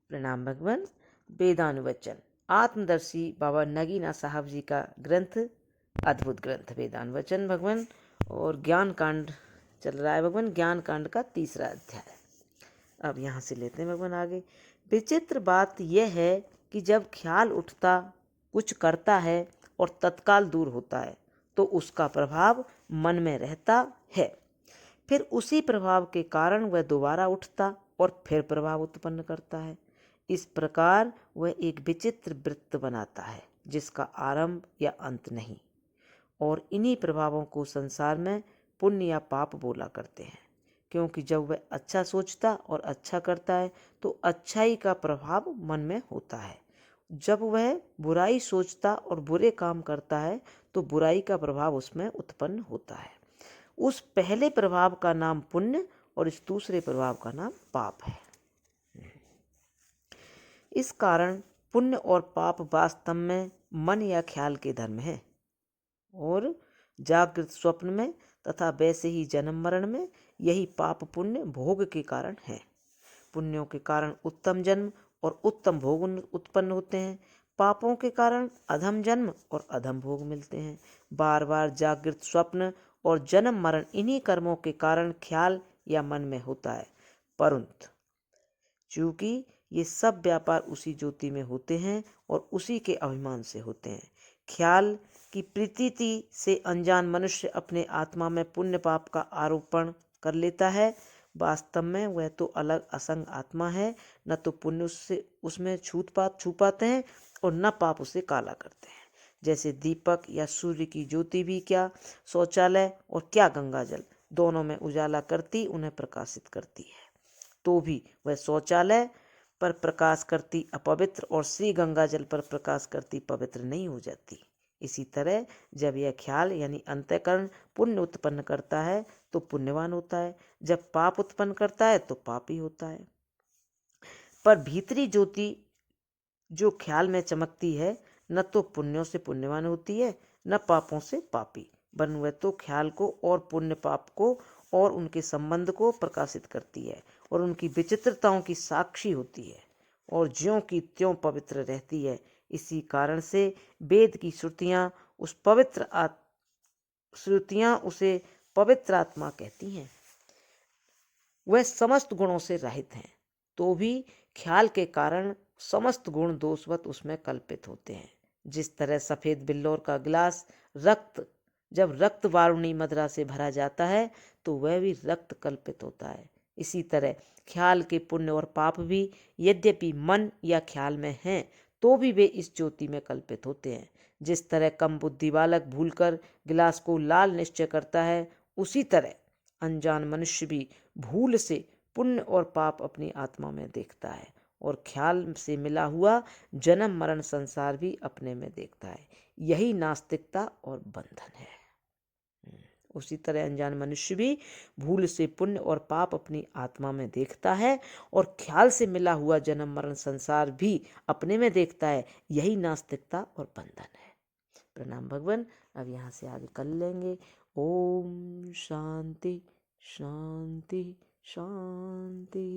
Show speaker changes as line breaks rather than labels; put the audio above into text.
प्रणाम भगवान। वेदानुवचन आत्मदर्शी बाबा नगीना साहब जी का ग्रंथ, अद्भुत ग्रंथ वेदानुवचन भगवान। और ज्ञान कांड चल रहा है भगवान, ज्ञान कांड का 3रा अध्याय। अब यहाँ से लेते हैं भगवान आगे। विचित्र बात यह है कि जब ख्याल उठता, कुछ करता है और तत्काल दूर होता है तो उसका प्रभाव मन में रहता है। फिर उसी प्रभाव के कारण वह दोबारा उठता और फिर प्रभाव उत्पन्न करता है। इस प्रकार वह एक विचित्र वृत्त बनाता है जिसका आरंभ या अंत नहीं। और इन्हीं प्रभावों को संसार में पुण्य या पाप बोला करते हैं, क्योंकि जब वह अच्छा सोचता और अच्छा करता है तो अच्छाई का प्रभाव मन में होता है। जब वह बुराई सोचता और बुरे काम करता है तो बुराई का प्रभाव उसमें उत्पन्न होता है। उस पहले प्रभाव का नाम पुण्य और इस दूसरे प्रभाव का नाम पाप है। इस कारण पुण्य और पाप वास्तव में मन या ख्याल के धर्म है। और जागृत स्वप्न में तथा वैसे ही जन्म मरण में यही पाप पुण्य भोग के कारण है। पुण्यों के कारण उत्तम जन्म और उत्तम भोग उत्पन्न होते हैं। पापों के कारण अधम जन्म और अधम भोग मिलते हैं। बार बार जागृत स्वप्न और जन्म मरण इन्हीं कर्मों के कारण ख्याल या मन में होता है, परंतु चूंकि ये सब व्यापार उसी ज्योति में होते हैं और उसी के अभिमान से होते हैं। ख्याल की प्रतीति से अनजान मनुष्य अपने आत्मा में पुण्य पाप का आरोपण कर लेता है। वास्तव में वह तो अलग असंग आत्मा है, न तो पुण्य उससे उसमें छू पाते हैं और न पाप उसे काला करते हैं। जैसे दीपक या सूर्य की ज्योति भी क्या शौचालय और क्या गंगा जल दोनों में उजाला करती उन्हें प्रकाशित करती है, तो भी वह शौचालय पर प्रकाश करती अपवित्र और श्री गंगा जल पर प्रकाश करती पवित्र नहीं हो जाती। इसी तरह जब यह ख्याल यानी अंतःकरण पुण्य उत्पन्न करता है तो पुण्यवान होता है, जब पाप उत्पन्न करता है तो पापी होता है। पर भीतरी ज्योति जो ख्याल में चमकती है न तो पुण्यों से पुण्यवान होती है न पापों से पापी, वरन वह तो ख्याल को और पुण्य पाप को और उनके संबंध को प्रकाशित करती है और उनकी विचित्रताओं की साक्षी होती है और ज्यों की त्यों पवित्र रहती है। इसी कारण से वेद की श्रुतियां उसे पवित्र आत्मा कहती हैं। वह समस्त गुणों से रहित हैं, तो भी ख्याल के कारण समस्त गुण दोषवत उसमें कल्पित होते हैं। जिस तरह सफेद बिल्लौर का गिलास जब रक्त वारुणी मदिरा से भरा जाता है तो वह भी रक्त कल्पित होता है, इसी तरह ख्याल के पुण्य और पाप भी यद्यपि मन या ख्याल में हैं तो भी वे इस ज्योति में कल्पित होते हैं। जिस तरह कम बुद्धि बालक भूलकर गिलास को लाल निश्चय करता है, उसी तरह अनजान मनुष्य भी भूल से पुण्य और पाप अपनी आत्मा में देखता है और ख्याल से मिला हुआ जन्म मरण संसार भी अपने में देखता है। यही नास्तिकता और बंधन है। उसी तरह अनजान मनुष्य भी भूल से पुण्य और पाप अपनी आत्मा में देखता है और ख्याल से मिला हुआ जन्म मरण संसार भी अपने में देखता है। यही नास्तिकता और बंधन है। प्रणाम भगवान। अब यहाँ से आगे कर लेंगे। ओम शांति शांति शांति।